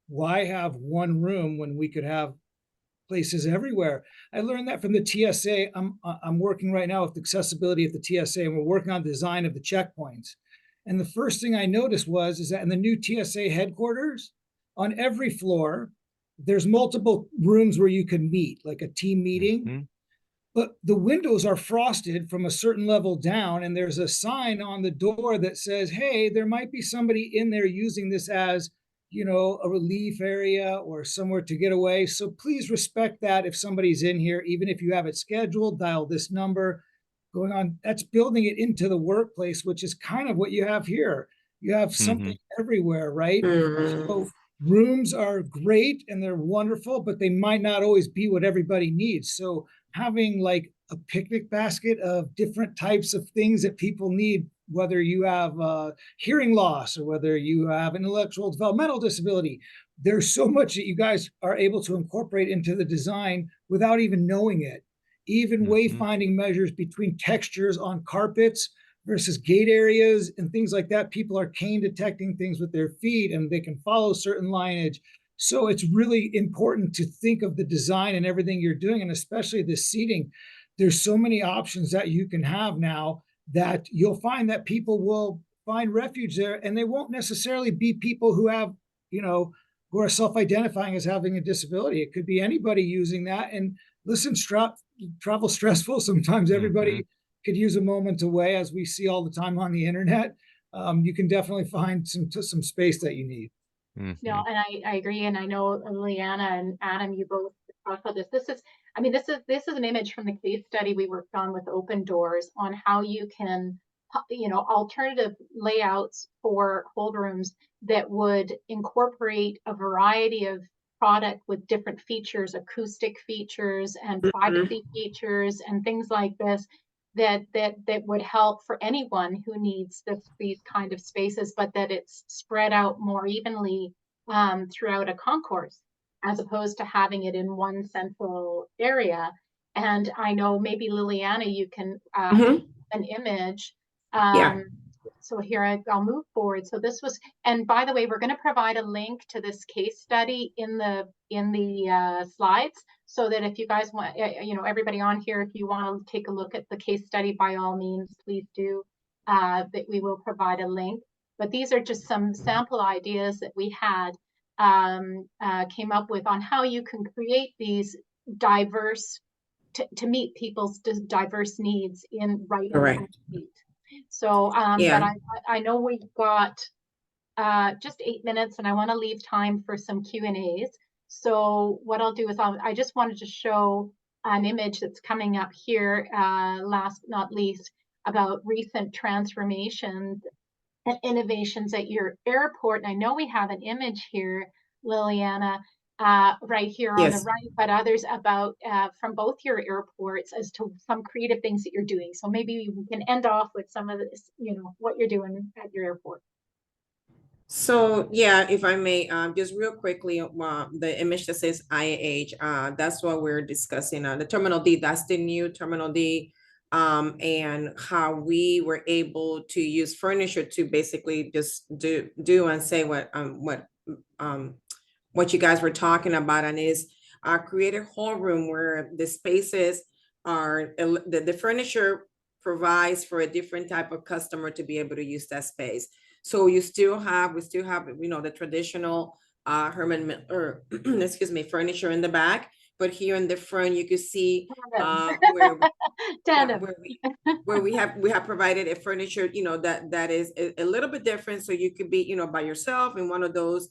why have one room when we could have places everywhere? I learned that from the TSA. I'm working right now with accessibility at the TSA, and we're working on design of the checkpoints. And the first thing I noticed is that in the new TSA headquarters, on every floor, there's multiple rooms where you can meet, like a team meeting. But the windows are frosted from a certain level down, and there's a sign on the door that says, hey, there might be somebody in there using this as, a relief area or somewhere to get away. So please respect that if somebody's in here, even if you have it scheduled, dial this number going on. That's building it into the workplace, which is kind of what you have here. You have something everywhere, right? So rooms are great and they're wonderful, but they might not always be what everybody needs. So having like a picnic basket of different types of things that people need, whether you have hearing loss or whether you have intellectual developmental disability, there's so much that you guys are able to incorporate into the design without even knowing it. Even wayfinding measures between textures on carpets versus gate areas and things like that. People are cane detecting things with their feet and they can follow certain lineage. So it's really important to think of the design and everything you're doing, and especially the seating. There's so many options that you can have now that you'll find that people will find refuge there, and they won't necessarily be people who have, who are self-identifying as having a disability. It could be anybody using that. And listen, travel stressful. Sometimes everybody could use a moment away, as we see all the time on the internet. You can definitely find some space that you need. No, and I agree, and I know Liliana and Adam, you both talked about this. This is an image from the case study we worked on with Open Doors on how you can, alternative layouts for hold rooms that would incorporate a variety of product with different features, acoustic features and privacy features and things like this that would help for anyone who needs these kind of spaces, but that it's spread out more evenly throughout a concourse, as opposed to having it in one central area. And I know maybe Liliana, you can an image. So here I'll move forward. So this was, and by the way, we're going to provide a link to this case study in the slides, so that if you guys want, everybody on here, if you want to take a look at the case study, by all means, please do. That we will provide a link. But these are just some sample ideas that we had came up with on how you can create these diverse to meet people's diverse needs in right. So, but I know we've got just 8 minutes, and I want to leave time for some Q&As. So what I'll do is I just wanted to show an image that's coming up here, last but not least, about recent transformations and innovations at your airport. And I know we have an image here, Liliana, right here on the right, but others about from both your airports as to some creative things that you're doing. So maybe we can end off with some of this, what you're doing at your airport. So yeah, if I may, just real quickly, the image that says IAH, that's what we're discussing. The Terminal D, that's the new Terminal D, and how we were able to use furniture to basically just do and say what you guys were talking about, and is create a whole room where the spaces are, the furniture provides for a different type of customer to be able to use that space. So we still have, the traditional Herman Miller, furniture in the back, but here in the front, you can see where we have provided a furniture, that is a little bit different. So you could be, by yourself in one of those,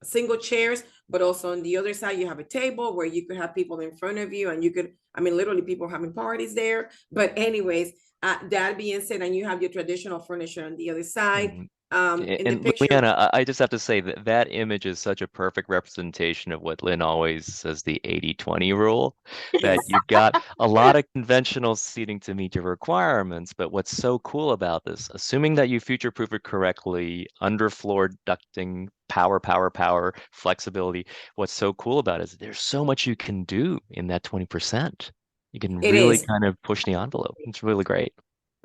single chairs, but also on the other side, you have a table where you could have people in front of you, and you could, literally people having parties there. But anyways, that being said, and you have your traditional furniture on the other side. And Liliana, I just have to say that image is such a perfect representation of what Lynn always says, the 80-20 rule, that you've got a lot of conventional seating to meet your requirements. But what's so cool about this, assuming that you future-proof it correctly, underfloor ducting, power, flexibility, what's so cool about it is there's so much you can do in that 20%. You can really kind of push the envelope. It's really great.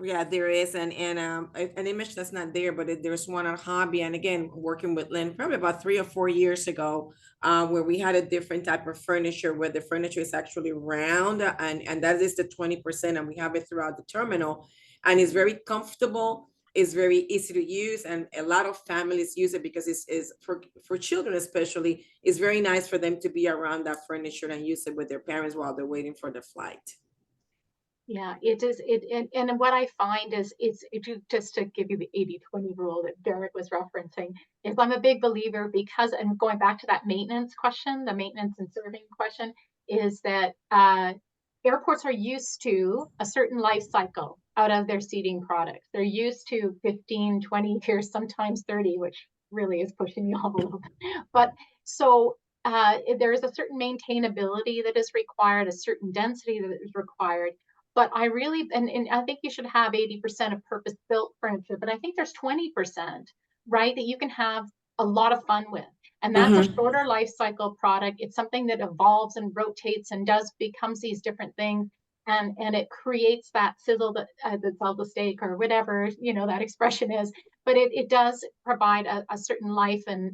Yeah, there is an image that's not there, but there's one on Hobby, and again, working with Lynn probably about 3 or 4 years ago, where we had a different type of furniture where the furniture is actually round, and that is the 20%, and we have it throughout the terminal, and it's very comfortable. It's very easy to use, and a lot of families use it because it's for children especially. It's very nice for them to be around that furniture and use it with their parents while they're waiting for the flight. Yeah, it is. And what I find is just to give you the 80-20 rule that Derrick was referencing, is I'm a big believer, because, and going back to that maintenance question, the maintenance and serving question, is that airports are used to a certain life cycle out of their seating products. They're used to 15, 20 years, sometimes 30, which really is pushing the envelope. But so there is a certain maintainability that is required, a certain density that is required. But I really, and I think you should have 80% of purpose-built furniture, but I think there's 20%, right, that you can have a lot of fun with. And that's a shorter life cycle product. It's something that evolves and rotates and becomes these different things. And it creates that sizzle that the steak or whatever, you know, that expression is. But it does provide a certain life and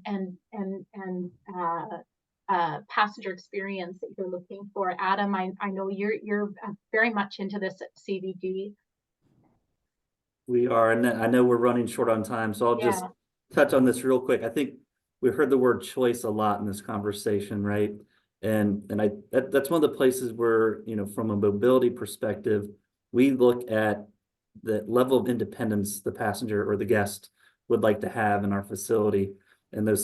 passenger experience that you're looking for. Adam, I know you're very much into this at CVG. We are, and I know we're running short on time, so I'll just touch on this real quick. I think we heard the word choice a lot in this conversation, right? And that's one of the places where, you know, from a mobility perspective, we look at the level of independence the passenger or the guest would like to have in our facility. And that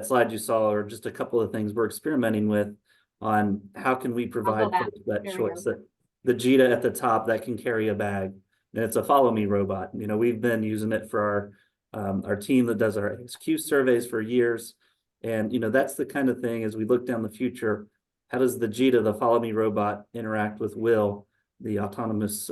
slide you saw are just a couple of things we're experimenting with on how can we provide that choice. That the Jita at the top that can carry a bag, and it's a follow me robot. You know, we've been using it for our team that does our XQ surveys for years. And, you know, that's the kind of thing as we look down the future, how does the Jita, the follow me robot, interact with Will, the autonomous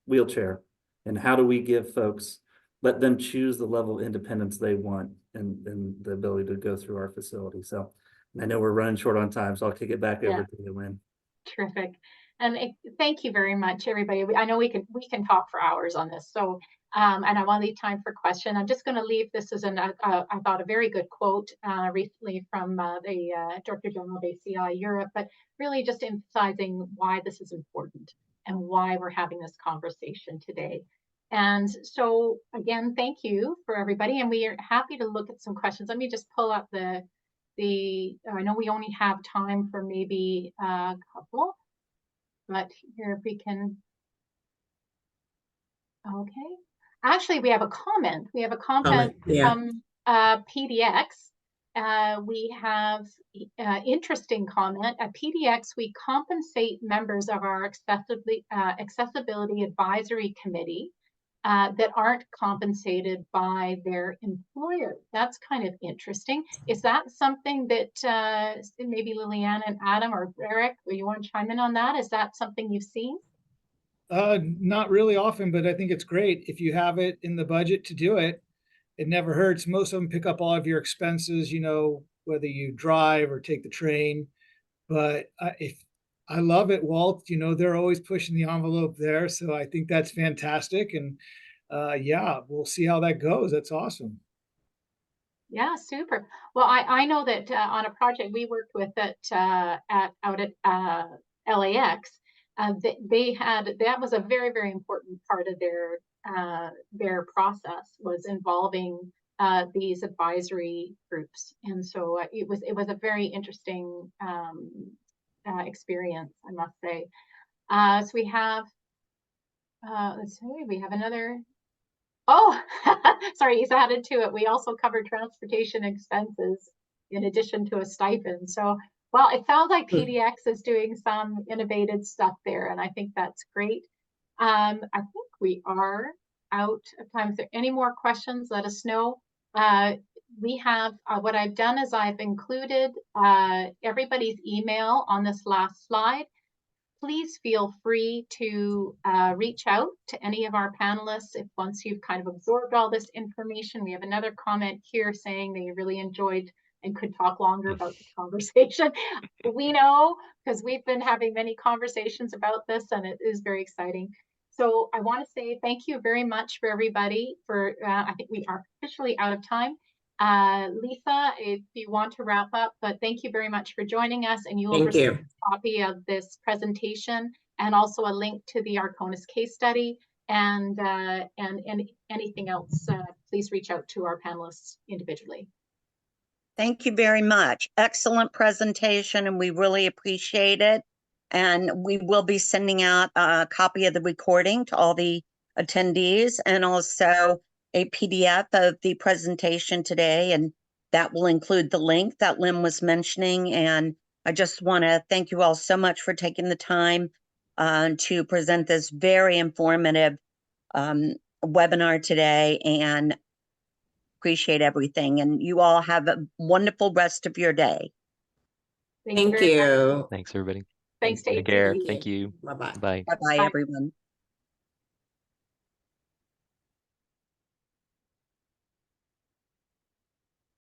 wheelchair? And how do we give folks, let them choose the level of independence they want and the ability to go through our facility. So I know we're running short on time, so I'll kick it back over to you, Lynn. Terrific. And thank you very much, everybody. I know we can talk for hours on this. So, and I want to leave time for question. I'm just going to leave this as I thought, a very good quote recently from the Director General of ACI Europe, but really just emphasizing why this is important and why we're having this conversation today. And so, again, thank you for everybody. And we are happy to look at some questions. Let me just pull up I know we only have time for maybe a couple. But here we can, okay. Actually, we have a comment. We have a comment from PDX. We have interesting comment. At PDX, we compensate members of our accessibility advisory committee that aren't compensated by their employer. That's kind of interesting. Is that something that maybe Liliana and Adam or Derrick, you want to chime in on that? Is that something you've seen? Not really often, but I think it's great. If you have it in the budget to do it, it never hurts. Most of them pick up all of your expenses, you know, whether you drive or take the train. But if I love it, Walt, you know, they're always pushing the envelope there. So I think that's fantastic. And yeah, we'll see how that goes. That's awesome. Yeah, super. Well, I know that on a project we worked with out at LAX, that was a very, very important part of their process, was involving these advisory groups. And so it was a very interesting experience, I must say. So we have, let's see, we have another. Oh, sorry, he's added to it. We also cover transportation expenses in addition to a stipend. So, well, it sounds like PDX is doing some innovative stuff there, and I think that's great. I think we are out of time. If there are any more questions, let us know. We have, what I've done is I've included everybody's email on this last slide. Please feel free to reach out to any of our panelists if once you've kind of absorbed all this information. We have another comment here saying they really enjoyed and could talk longer about the conversation. We know, because we've been having many conversations about this, and it is very exciting. So I want to say thank you very much for everybody. I think we are officially out of time. Lisa, if you want to wrap up, but thank you very much for joining us, and you will receive a copy of this presentation and also a link to the Arconas case study and anything else. Please reach out to our panelists individually. Thank you very much. Excellent presentation, and we really appreciate it. And we will be sending out a copy of the recording to all the attendees, and also a PDF of the presentation today, and that will include the link that Lynn was mentioning. And I just want to thank you all so much for taking the time to present this very informative webinar today. And appreciate everything. And you all have a wonderful rest of your day. Thank very much. you. Thanks, everybody. Thanks to Take care. AT&T. Thank you. Bye-bye. Bye. Bye-bye, Bye. everyone.